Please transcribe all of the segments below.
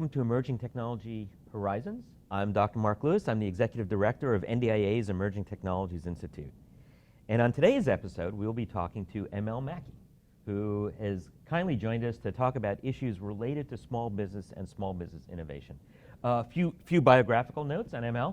welcome to Emerging Technology Horizons. I'm Dr. Mark Lewis. I'm the Executive Director of NDIA's Emerging Technologies Institute. And on today's episode, we'll be talking to ML Mackey, who has kindly joined us to talk about issues related to small business and small business innovation. A few biographical notes on ML.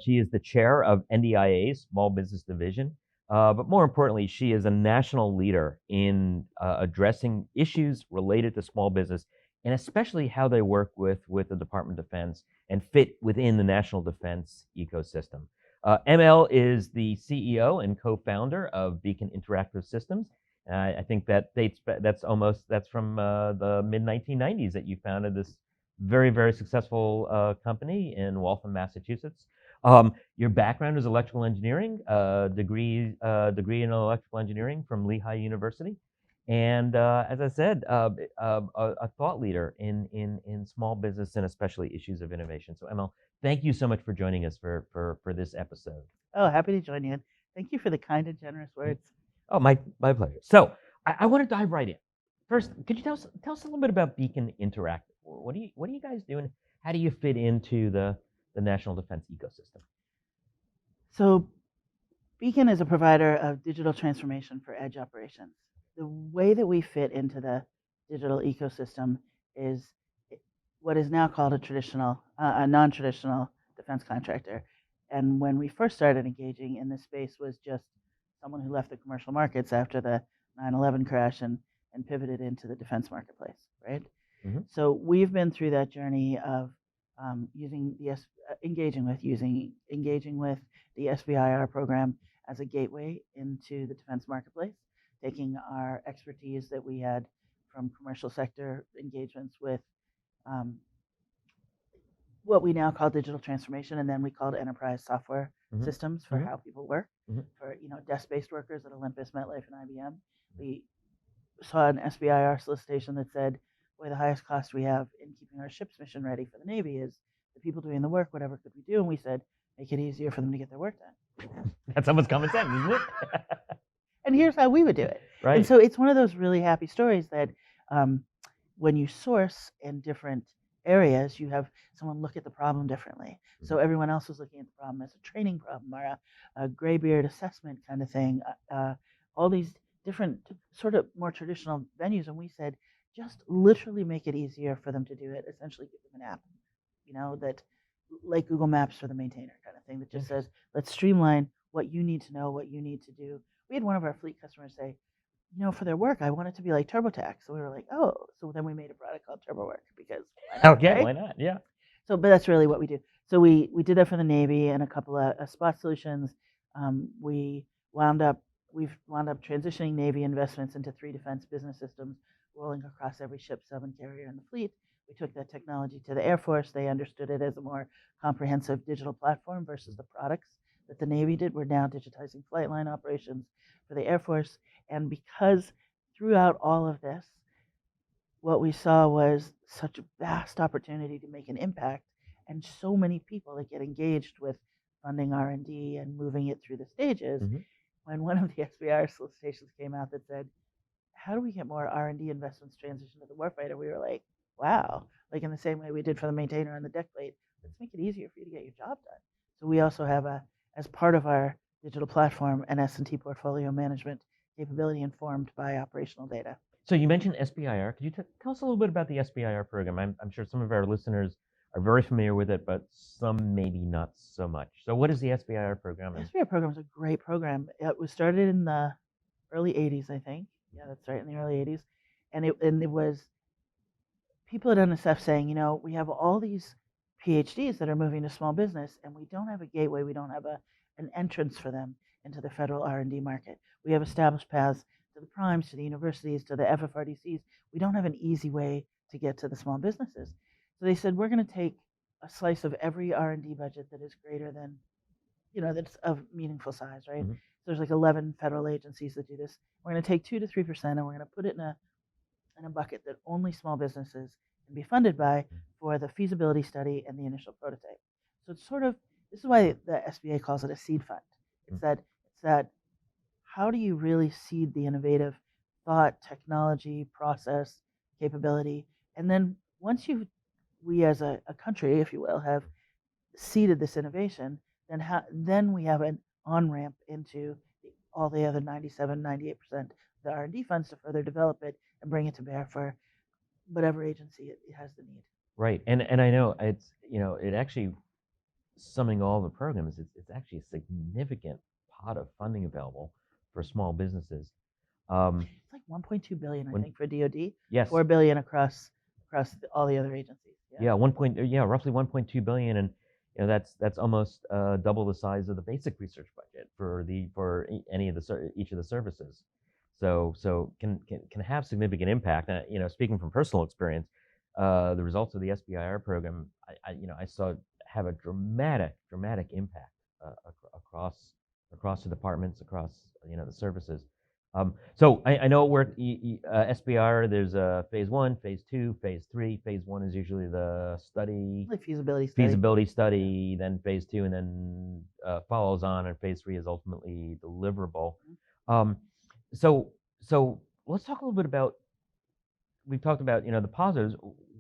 She is the chair of NDIA's Small Business Division. But more importantly, she is a national leader in addressing issues related to small business, and especially how they work with the Department of Defense and fit within the national defense ecosystem. ML is the CEO and co-founder of Beacon Interactive Systems. I think that's from the mid-1990s that you founded this very, very successful company in Waltham, Massachusetts. Your background is electrical engineering, degree in electrical engineering from Lehigh University. And as I said, a thought leader in small business and especially issues of innovation. So ML, thank you so much for joining us for this episode. Oh, happy to join you. Thank you for the kind and generous words. Oh, my pleasure. So I want to dive right in. First, could you tell us a little bit about Beacon Interactive? What do you guys do, and how do you fit into the national defense ecosystem? So Beacon is a provider of digital transformation for edge operations. The way that we fit into the digital ecosystem is what is now called a non-traditional defense contractor. And when we first started engaging in this space was just someone who left the commercial markets after the 9/11 crash and pivoted into the defense marketplace, right? Mm-hmm. So we've been through that journey of engaging with the SBIR program as a gateway into the defense marketplace, taking our expertise that we had from commercial sector engagements with what we now call digital transformation, and then we called enterprise software systems for how people work. For desk-based workers at Olympus, MetLife, and IBM, we saw an SBIR solicitation that said, boy, the highest cost we have in keeping our ships mission ready for the Navy is the people doing the work. Whatever could we do? And we said, make it easier for them to get their work done. That's almost common sense, isn't it? And here's how we would do it. Right. And so it's one of those really happy stories that when you source in different areas, you have someone look at the problem differently. So everyone else was looking at the problem as a training problem or a graybeard assessment kind of thing. All these different sort of more traditional venues, and we said, just literally make it easier for them to do it. Essentially, give them an app, that like Google Maps for the maintainer kind of thing that just says, let's streamline what you need to know, what you need to do. We had one of our fleet customers say, for their work, I want it to be like TurboTax. So we were like, oh, so then we made a product called TurboWork because why not? Yeah. So, but that's really what we do. So we did that for the Navy and a couple of spot solutions. We've wound up transitioning Navy investments into 3 defense business systems, rolling across every ship, sub, and carrier in the fleet. We took that technology to the Air Force. They understood it as a more comprehensive digital platform versus the products that the Navy did. We're now digitizing flight line operations for the Air Force. And because throughout all of this, what we saw was such a vast opportunity to make an impact, and so many people that get engaged with funding R&D and moving it through the stages. When one of the SBIR solicitations came out that said, how do we get more R&D investments transition to the warfighter? We were like, wow, like in the same way we did for the maintainer on the deck plate, let's make it easier for you to get your job done. So we also have as part of our digital platform, an S&T portfolio management capability informed by operational data. So you mentioned SBIR. Could you tell us a little bit about the SBIR program? I'm sure some of our listeners are very familiar with it, but some maybe not so much. So what is the SBIR program? The SBIR program is a great program. It was started in the early 80s, I think. Yeah, that's right, in the early 80s. And it was people at NSF saying, we have all these PhDs that are moving to small business, and we don't have a gateway. We don't have an entrance for them into the federal R&D market. We have established paths to the primes, to the universities, to the FFRDCs. We don't have an easy way to get to the small businesses. So they said, we're going to take a slice of every R&D budget that is greater than, that's of meaningful size, right? So there's like 11 federal agencies that do this. We're going to take 2 to 3%, and we're going to put it in a bucket that only small businesses can be funded by for the feasibility study and the initial prototype. So it's this is why the SBA calls it a seed fund. It's that how do you really seed the innovative thought, technology, process, capability, and then once you've we as a country, if you will, have seeded this innovation, then we have an on-ramp into all the other 97, 98% of the R&D funds to further develop it and bring it to bear for whatever agency it has the need. Right, and I know it's, it actually, summing all the programs, it's actually a significant pot of funding available for small businesses. It's like 1.2 billion, I think, for DoD. Yes. 4 billion across all the other agencies. Yeah, roughly 1.2 billion, and that's almost double the size of the basic research budget for any of each of the services. So can have significant impact. Speaking from personal experience, the results of the SBIR program, I saw have a dramatic impact across the departments, across the services. So I know we're at SBIR. There's phase 1, phase 2, phase 3. Phase 1 is usually the study, Like feasibility study, then phase 2, and then follows on, and phase 3 is ultimately deliverable. So let's talk a little bit about. We've talked about the positives.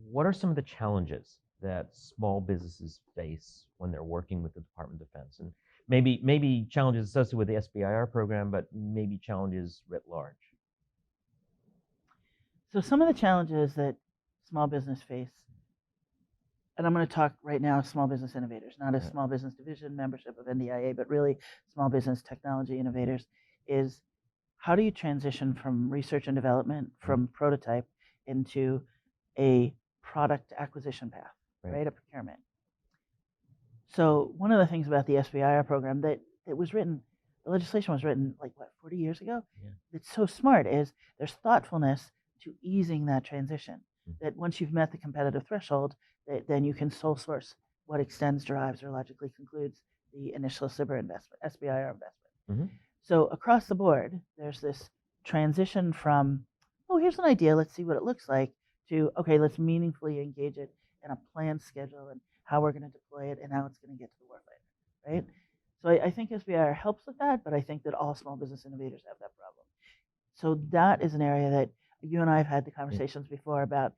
What are some of the challenges that small businesses face when they're working with the Department of Defense, and maybe challenges associated with the SBIR program, but maybe challenges writ large? So some of the challenges that small business face, and I'm going to talk right now small business innovators, not a small business division membership of NDIA, but really small business technology innovators, is how do you transition from research and development, from prototype, into a product acquisition path, right? A procurement. So one of the things about the SBIR program that was written, the legislation was written like 40 years ago. Yeah. It's so smart is there's thoughtfulness to easing that transition. That once you've met the competitive threshold, then you can sole source what extends, derives, or logically concludes the initial SBIR investment. So across the board, there's this transition from, oh, here's an idea, let's see what it looks like, to, okay, let's meaningfully engage it in a planned schedule and how we're going to deploy it and how it's going to get to the warfighter, right? So I think SBIR helps with that, but I think that all small business innovators have that problem. So that is an area that you and I have had the conversations before about,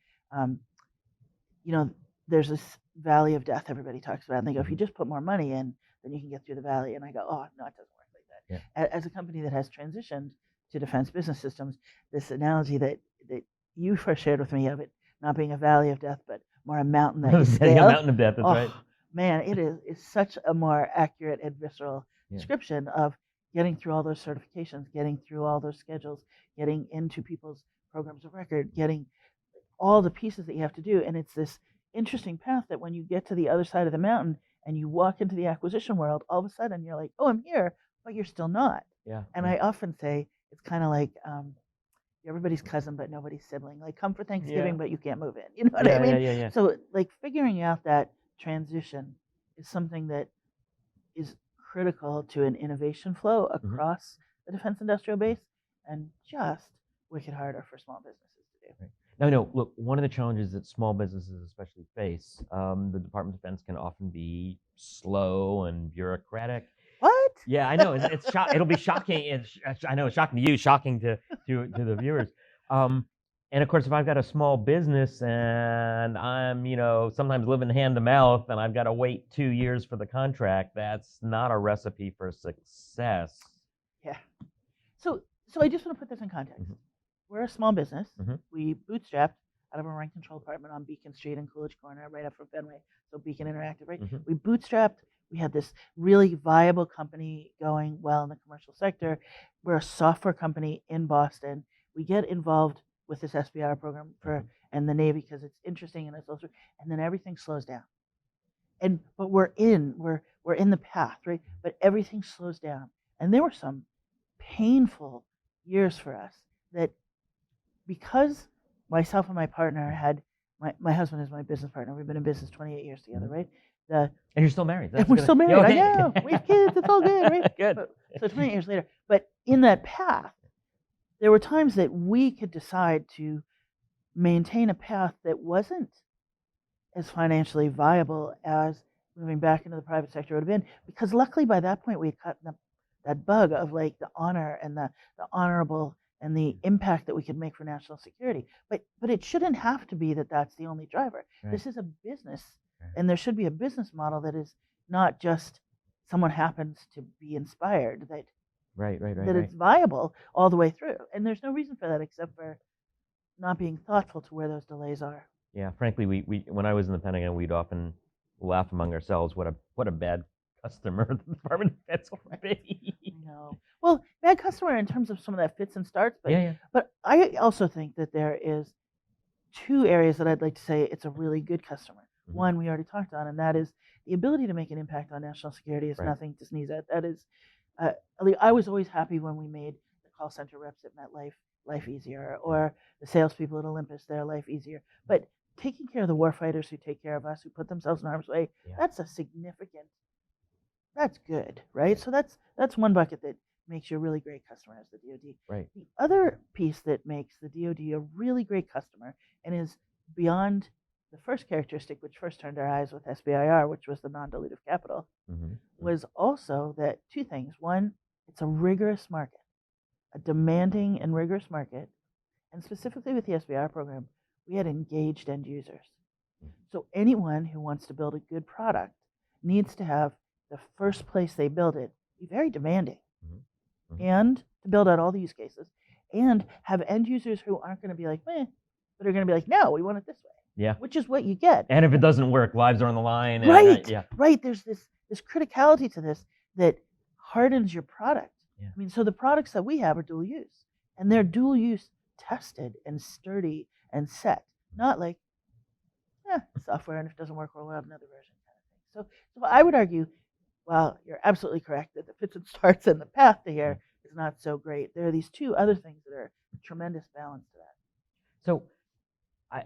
there's this valley of death everybody talks about, and they go, if you just put more money in, then you can get through the valley. And I go, oh, no, it doesn't work like that. Yeah. As a company that has transitioned to defense business systems, this analogy that you first shared with me of it not being a valley of death, but more a mountain that you scale. A mountain of death, that's right. Man, it's such a more accurate and visceral description of getting through all those certifications, getting through all those schedules, getting into people's programs of record, getting all the pieces that you have to do. And it's this interesting path that when you get to the other side of the mountain and you walk into the acquisition world, all of a sudden you're like, oh, I'm here, but you're still not. Yeah. And I often say it's kind of like everybody's cousin, but nobody's sibling. Like, come for Thanksgiving, but you can't move in. You know what I mean? Yeah. So, like, figuring out that transition is something that is critical to an innovation flow across the defense industrial base, and just wicked harder for small businesses to do. Right. No, look, one of the challenges that small businesses especially face, the Department of Defense can often be slow and bureaucratic. What? Yeah, I know. It'll be shocking. I know it's shocking to you, shocking to the viewers. And of course, if I've got a small business and I'm, sometimes living hand to mouth, and I've got to wait 2 years for the contract, that's not a recipe for success. Yeah. So I just want to put this in context. We're a small business. We bootstrapped out of a rent control apartment on Beacon Street in Coolidge Corner, right up from Fenway. So Beacon Interactive, right? We bootstrapped. We had this really viable company going well in the commercial sector. We're a software company in Boston. We get involved with this SBIR program and the Navy because it's interesting and it's also, and then everything slows down. But we're in the path, right? But everything slows down. And there were some painful years for us that, because myself and my partner had, my husband is my business partner. We've been in business 28 years together, right? And you're still married. And we're still married. I know. We have kids. It's all good, right? Good. So 28 years later. But in that path, there were times that we could decide to maintain a path that wasn't as financially viable as moving back into the private sector would have been. Because luckily by that point, we had caught that bug of like the honor and the honorable and the impact that we could make for national security. But it shouldn't have to be that that's the only driver. Right. This is a business, Right. and there should be a business model that is not just someone happens to be inspired, that Right. it's viable all the way through. And there's no reason for that except for not being thoughtful to where those delays are. Yeah, frankly, we when I was in the Pentagon, we'd often laugh among ourselves what a bad customer the Department of Defense will be. No. Well, bad customer in terms of some of that fits and starts, but Yeah. but I also think that there is two areas that I'd like to say it's a really good customer. Mhm. One we already talked on, and that is the ability to make an impact on national security is Right. nothing to sneeze at. That is, I was always happy when we made the call center reps at MetLife life easier, or the salespeople at Olympus their life easier. But taking care of the warfighters who take care of us, who put themselves in harm's way, Yeah. that's a significant. That's good, right? So that's one bucket that makes you a really great customer as the DoD. Right. The other piece that makes the DoD a really great customer and is beyond the first characteristic, which first turned our eyes with SBIR, which was the non-dilutive capital, Mm-hmm. was also that two things. One, it's a rigorous market, a demanding and rigorous market. And specifically with the SBIR program, we had engaged end users. So anyone who wants to build a good product needs to have the first place they build it be very demanding, and to build out all the use cases, and have end users who aren't going to be like, meh, but are going to be like, no, we want it this way. Yeah. Which is what you get. And if it doesn't work, lives are on the line. And, Right. Yeah. Right. There's this criticality to this that hardens your product. Yeah. I mean, so the products that we have are dual use, and they're dual use tested and sturdy and set, not like, software, and if it doesn't work, we'll have another version kind of thing. So I would argue, well, you're absolutely correct that the fits and starts and the path to here is not so great. There are these two other things that are a tremendous balance to that. So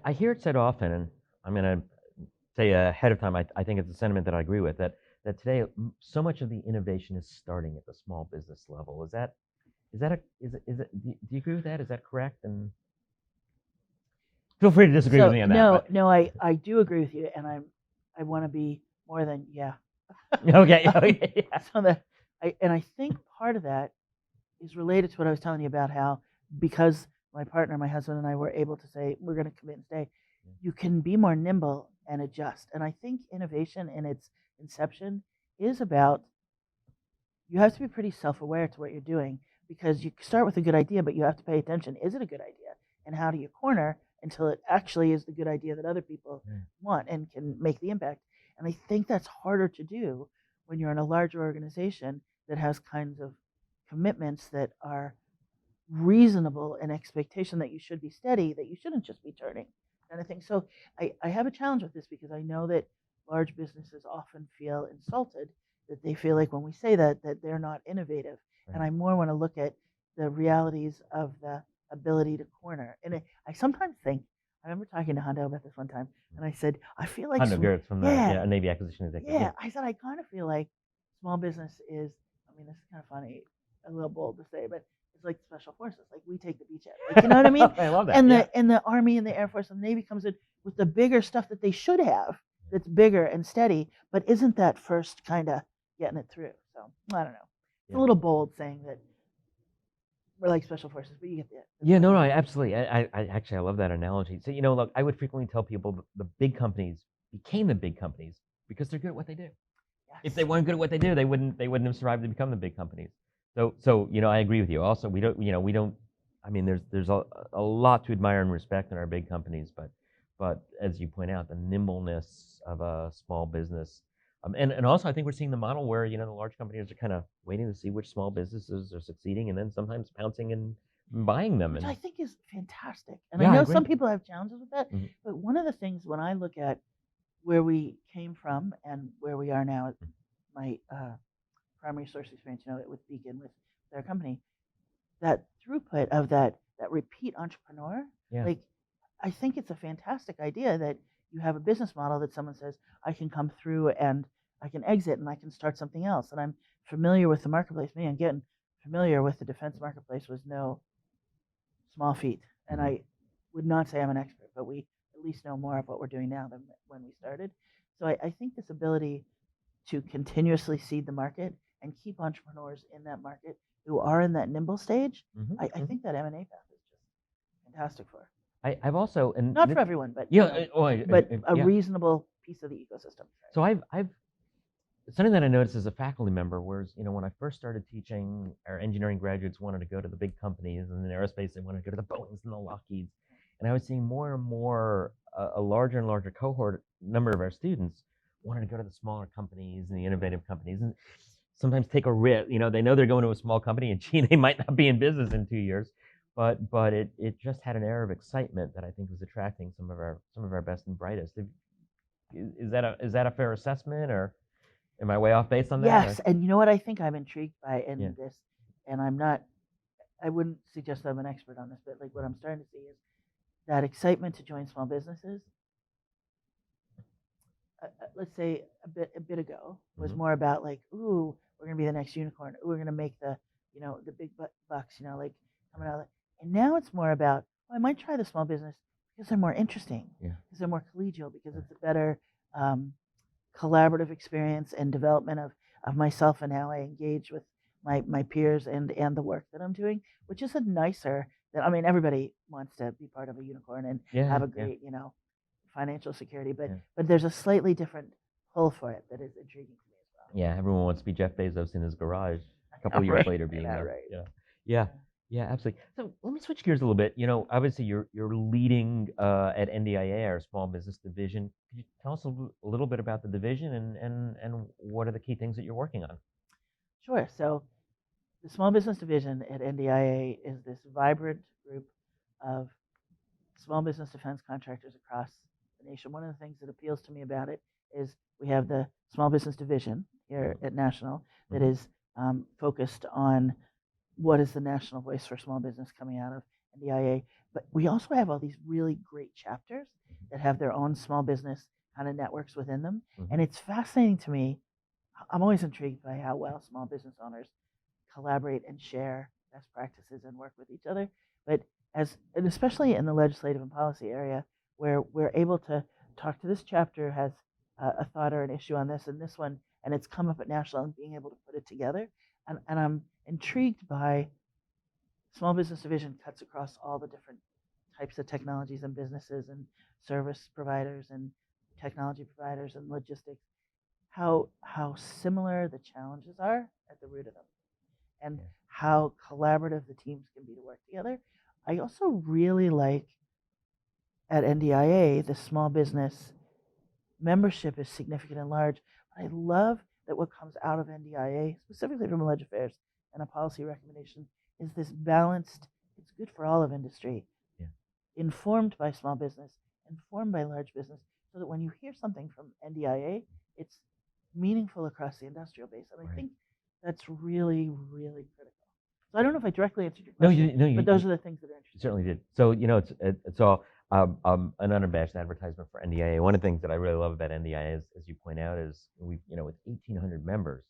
I hear it said often, and I'm going to say ahead of time, I think it's a sentiment that I agree with, that today so much of the innovation is starting at the small business level. Is it, do you agree with that? Is that correct? And feel free to disagree with me on that. No, I do agree with you, and I want to be more than Okay. Yeah. So I think part of that is related to what I was telling you about how, because my partner, my husband, and I were able to say we're going to commit and stay, you can be more nimble and adjust. And I think innovation in its inception is about, you have to be pretty self-aware to what you're doing, because you start with a good idea, but you have to pay attention. Is it a good idea? And how do you corner until it actually is the good idea that other people want and can make the impact? And I think that's harder to do when you're in a larger organization that has kinds of commitments that are reasonable, and expectation that you should be steady, that you shouldn't just be turning, kind of thing. So I have a challenge with this, because I know that large businesses often feel insulted, that they feel like when we say that they're not innovative. Right. And I more want to look at the realities of the ability to corner. And I sometimes think, I remember talking to Hondo about this one time, and I said, I feel like Hondo Garrett's from the Navy Acquisition Executive. Yeah, I said, I kind of feel like small business is, I mean, this is kind of funny, a little bold to say, but it's like special forces. Like, we take the beachhead. Like, you know what I mean? I love that. And the Army and the Air Force and the Navy comes in with the bigger stuff that they should have, that's bigger and steady, but isn't that first kind of getting it through. So I don't know. It's a little bold saying that we're like special forces, but you get the Yeah, no, absolutely. I actually, I love that analogy. So, look, I would frequently tell people the big companies became the big companies because they're good at what they do. Yes. If they weren't good at what they do, they wouldn't have survived to become the big companies. So I agree with you. Also, we don't. I mean, there's a lot to admire and respect in our big companies, but as you point out, the nimbleness of a small business, and also I think we're seeing the model where the large companies are kind of waiting to see which small businesses are succeeding, and then sometimes pouncing and buying them. Which and I think is fantastic. And Yeah, I I know agree. some people have challenges with that, Mhm. but one of the things when I look at where we came from and where we are now, my primary source experience, with Beacon, with their company, that throughput of that repeat entrepreneur, Yeah. like, I think it's a fantastic idea that you have a business model that someone says, I can come through and I can exit and I can start something else. And I'm familiar with the marketplace. Man, getting familiar with the defense marketplace was no small feat. And I would not say I'm an expert, but we at least know more of what we're doing now than when we started. So I think this ability to continuously seed the market and keep entrepreneurs in that market who are in that nimble stage, Mhm, I mhm. think that M&A path is just fantastic for. I've also, and Not for everyone, but yeah, but a yeah. reasonable piece of the ecosystem. So I've something that I noticed as a faculty member was, when I first started teaching, our engineering graduates wanted to go to the big companies, and in aerospace they wanted to go to the Boeings and the Lockheeds, and I was seeing more and more a larger and larger cohort number of our students wanted to go to the smaller companies and the innovative companies, and sometimes take a risk. They know they're going to a small company, and gee, they might not be in business in 2 years, but it just had an air of excitement that I think was attracting some of our best and brightest. Is that a fair assessment, or am I way off base on that? Yes, and you know what I think I'm intrigued by Yeah. in this, and I wouldn't suggest I'm an expert on this, but like what I'm starting to see is that excitement to join small businesses. Let's say a bit ago was Mhm. more about like, ooh, we're gonna be the next unicorn. Ooh, we're gonna make the the big bucks. Like coming out. And now it's more about, well, I might try the small business because they're more interesting, Yeah. because they're more collegial, because Yeah. it's a better collaborative experience and development of myself and how I engage with my peers and the work that I'm doing, which is a nicer that I mean everybody wants to be part of a unicorn and Yeah. have a Yeah. great financial security, but Yeah. but there's a slightly different pull for it that is intriguing to me as well. Yeah. Everyone wants to be Jeff Bezos in his garage a couple All of years right, later I being know, there. right? Yeah. Yeah. Yeah, absolutely. So let me switch gears a little bit. Obviously you're leading at NDIA, our Small Business Division. Could you tell us a little bit about the division and what are the key things that you're working on? Sure. So the Small Business Division at NDIA is this vibrant group of small business defense contractors across the nation. One of the things that appeals to me about it is we have the Small Business Division here at National that Mhm. is focused on what is the national voice for small business coming out of NDIA. But we also have all these really great chapters that have their own small business kind of networks within them. And Mhm. it's fascinating to me. I'm always intrigued by how well small business owners collaborate and share best practices and work with each other. But and especially in the legislative and policy area, where we're able to talk to this chapter has a thought or an issue on this and this one, and it's come up at national and being able to put it together. And I'm intrigued by small business division cuts across all the different types of technologies and businesses and service providers and technology providers and logistics. How similar the challenges are at the root of them and Yeah. how collaborative the teams can be to work together. I also really like at NDIA the small business membership is significant and large. But I love that what comes out of NDIA, specifically from Ledge Affairs and a policy recommendation, is this balanced, it's good for all of industry, Yeah. informed by small business, informed by large business, so that when you hear something from NDIA, it's meaningful across the industrial base. And I Right. think that's really, really critical. So I don't know if I directly answered your No, question, you but those are the things that are You interesting. certainly did. So it's all an unabashed advertisement for NDIA. One of the things that I really love about NDIA is, as you point out, is we with 1,800 members,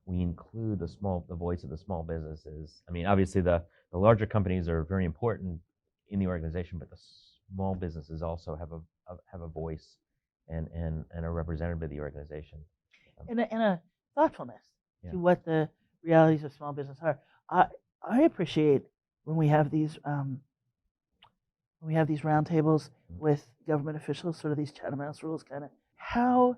we include the voice of the small businesses. I mean, obviously the larger companies are very important in the organization, but the small businesses also have a voice and a representative of the organization. And a thoughtfulness Yeah. to what the realities of small business are. I I appreciate when we have these roundtables with government officials, sort of these Chatham House rules, kind of how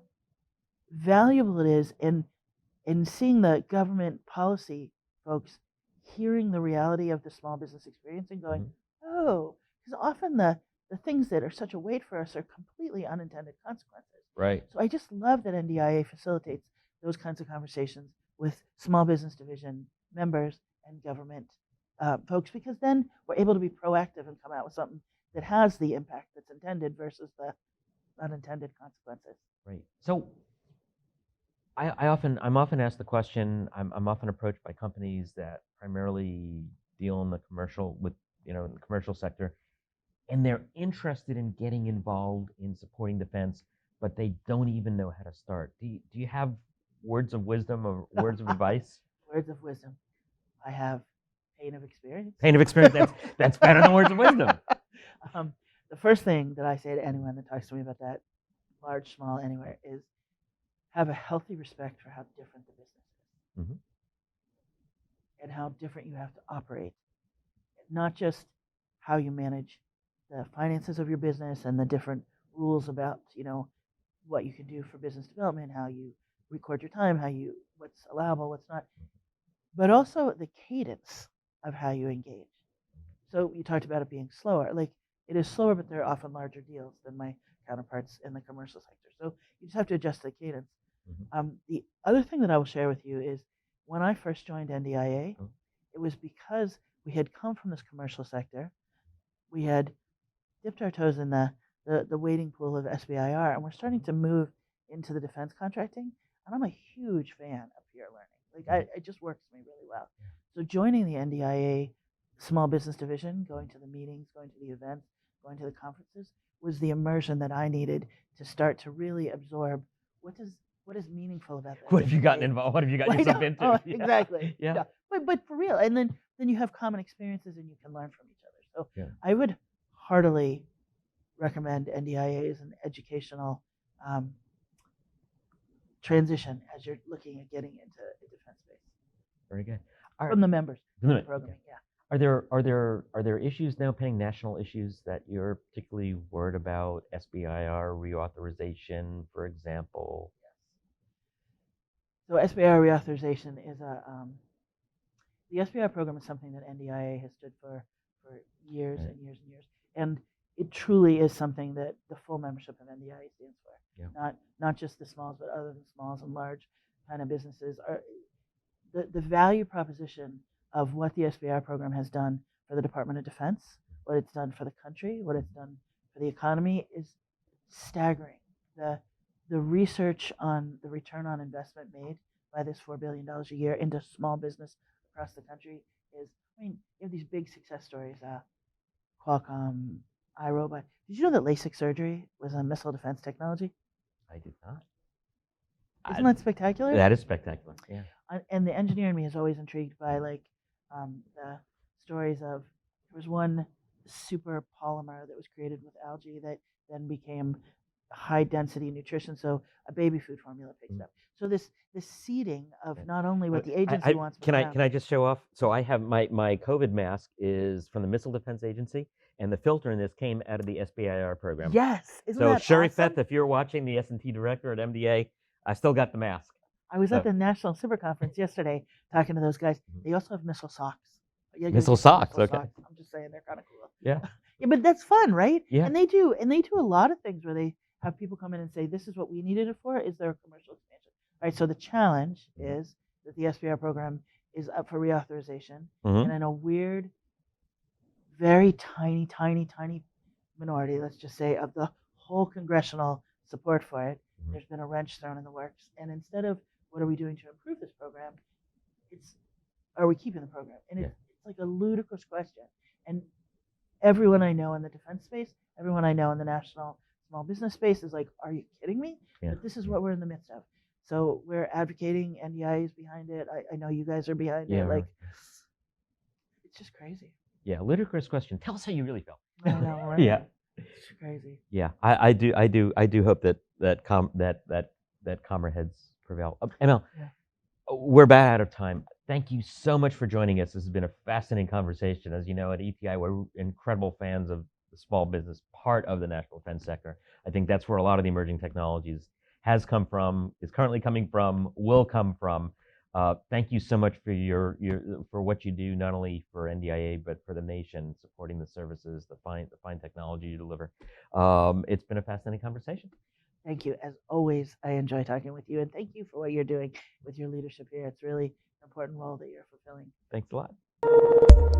valuable it is in seeing the government policy folks hearing the reality of the small business experience and going, Mhm. oh, because often the things that are such a weight for us are completely unintended consequences. Right. So I just love that NDIA facilitates those kinds of conversations with small business division members and government folks, because then we're able to be proactive and come out with something that has the impact that's intended versus the unintended consequences. Right. So I'm often asked the question. I'm often approached by companies that primarily deal in the commercial in the commercial sector, and they're interested in getting involved in supporting defense, but they don't even know how to start. Do you have words of wisdom or words of advice? Words of wisdom. I have pain of experience. Pain of experience. That's better than words of wisdom. The first thing that I say to anyone that talks to me about that, large, small, anywhere, is have a healthy respect for how different the business is. Mhm. and how different you have to operate, not just how you manage the finances of your business and the different rules about, what you can do for business development, how you record your time, what's allowable, what's not, but also the cadence of how you engage. So you talked about it being slower. Like, it is slower, but they're often larger deals than my counterparts in the commercial sector. So you just have to adjust the cadence. The other thing that I will share with you is when I first joined NDIA, it was because we had come from this commercial sector. We had dipped our toes in the wading pool of SBIR, and we're starting to move into the defense contracting. And I'm a huge fan of peer learning. Like, it just works for me really well. So joining the NDIA Small Business Division, going to the meetings, going to the events, going to the conferences, was the immersion that I needed to start to really absorb what is meaningful about that. What have you gotten involved? What have you gotten yourself into? Oh, exactly. Yeah. But for real, and then you have common experiences and you can learn from each other. So Yeah. I would heartily recommend NDIA as an educational transition as you're looking at getting into the defense space. Very good. From the members of the program, yeah. Are there issues now, pending national issues, that you're particularly worried about? SBIR reauthorization, for example. Yes. So SBIR reauthorization is the SBIR program is something that NDIA has stood for years and years and years, and it truly is something that the full membership of NDIA stands for. Yeah. Not just the smalls, but other than smalls and large kind of businesses. Are the value proposition of what the SBIR program has done for the Department of Defense, what it's done for the country, what it's done for the economy is staggering. The research on the return on investment made by this $4 billion a year into small business across the country is, you have these big success stories, Qualcomm, iRobot. Did you know that LASIK surgery was a missile defense technology? I did not. Isn't that spectacular? That is spectacular, yeah. And the engineer in me is always intrigued by the stories of, there was one super polymer that was created with algae that then became high density nutrition, so a baby food formula picks it up. So this seeding of not only what the agency wants. Can I just show off? So I have my COVID mask is from the Missile Defense Agency, and the filter in this came out of the SBIR program. Yes, isn't so that Sherry awesome? Feth, if you're watching, the S&T director at MDA, I still got the mask. I was at the National Super Conference yesterday talking to those guys. They also have missile socks. Missile socks, okay. Socks. I'm just saying, they're kind of cool. Yeah. Yeah, but that's fun, right? Yeah. And they do a lot of things where they have people come in and say, this is what we needed it for. Is there a commercial expansion? All right, so the challenge is that the SBIR program is up for reauthorization, and in a weird, very tiny minority, let's just say, of the whole congressional support for it, there's been a wrench thrown in the works. And instead of what are we doing to improve this program, it's, are we keeping the program? And it's like a ludicrous question. And everyone I know in the defense space, everyone I know in the national small business space is like, are you kidding me? Yeah. But this is what we're in the midst of. So we're advocating, NDIA is behind it. I know you guys are behind it. Like, it's just crazy. Yeah, ludicrous question. Tell us how you really felt. I know, right? Yeah. It's crazy. Yeah, I do hope that calmer heads prevail. ML, we're about out of time. Thank you so much for joining us. This has been a fascinating conversation. As you know, at ETI, we're incredible fans of the small business part of the national defense sector. I think that's where a lot of the emerging technologies has come from, is currently coming from, will come from. Thank you so much for for what you do, not only for NDIA but for the nation, supporting the services, the fine technology you deliver. It's been a fascinating conversation. Thank you. As always, I enjoy talking with you, and thank you for what you're doing with your leadership here. It's really an important role that you're fulfilling. Thanks a lot.